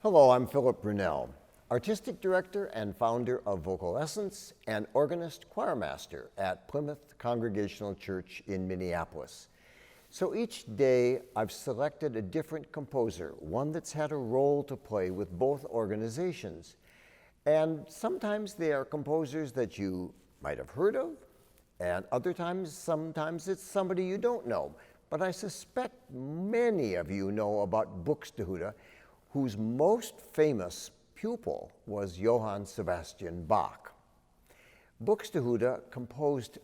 Hello, I'm Philip Brunelle, Artistic Director and founder of Vocal Essence and organist choirmaster at Plymouth Congregational Church in Minneapolis. So each day I've selected a different composer, one that's had a role to play with both organizations. And sometimes they are composers that you might have heard of, and sometimes it's somebody you don't know. But I suspect many of you know about Buxtehude, whose most famous pupil was Johann Sebastian Bach. Buxtehude composed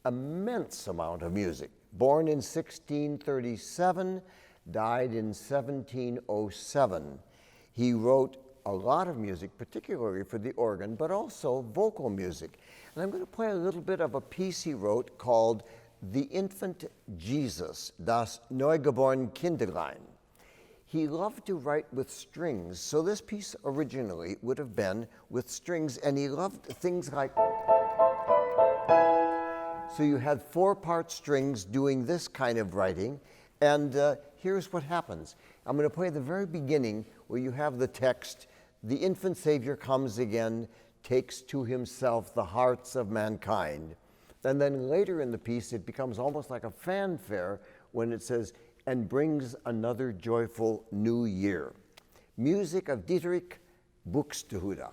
immense amount of music. Born in 1637, died in 1707. He wrote a lot of music, particularly for the organ, but also vocal music. And I'm going to play a little bit of a piece he wrote called The Infant Jesus, Das Neugeborene Kinderlein. He loved to write with strings, so this piece originally would have been with strings, and he loved things like... So you had 4-part strings doing this kind of writing, and here's what happens. I'm going to play the very beginning where you have the text, "The infant Savior comes again, takes to himself the hearts of mankind." And then later in the piece, it becomes almost like a fanfare when it says, "and brings another joyful new year." Music of Dietrich Buxtehude.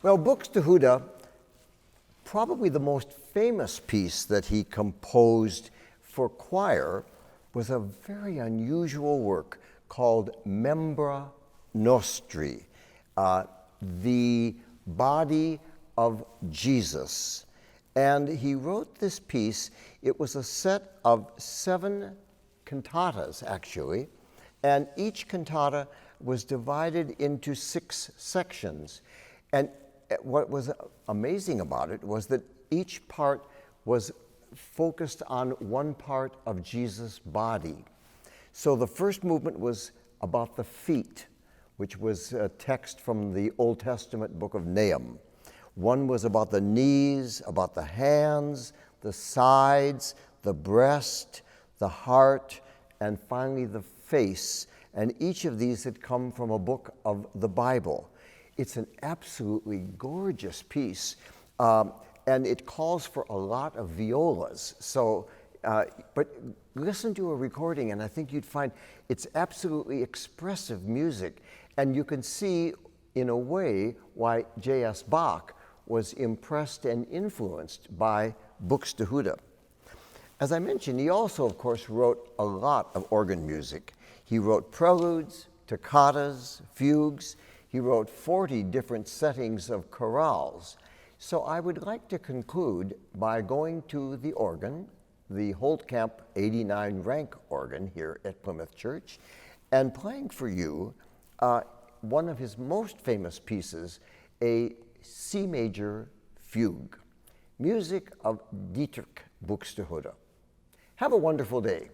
Well, Buxtehude, probably the most famous piece that he composed for choir was a very unusual work called Membra Nostri, the body of Jesus. And he wrote this piece. It was a set of 7 cantatas, actually, and each cantata was divided into 6 sections. And what was amazing about it was that each part was focused on one part of Jesus' body. So the first movement was about the feet, which was a text from the Old Testament book of Nahum. One was about the knees, about the hands, the sides, the breast, the heart, and finally the face. And each of these had come from a book of the Bible. It's an absolutely gorgeous piece, and it calls for a lot of violas. So, but listen to a recording, and I think you'd find it's absolutely expressive music, and you can see, in a way, why J.S. Bach was impressed and influenced by Buxtehude. As I mentioned, he also, of course, wrote a lot of organ music. He wrote preludes, toccatas, fugues. He wrote 40 different settings of chorales. So I would like to conclude by going to the organ, the Holtkamp 89 rank organ here at Plymouth Church, and playing for you one of his most famous pieces, a C major fugue, music of Dietrich Buxtehude. Have a wonderful day.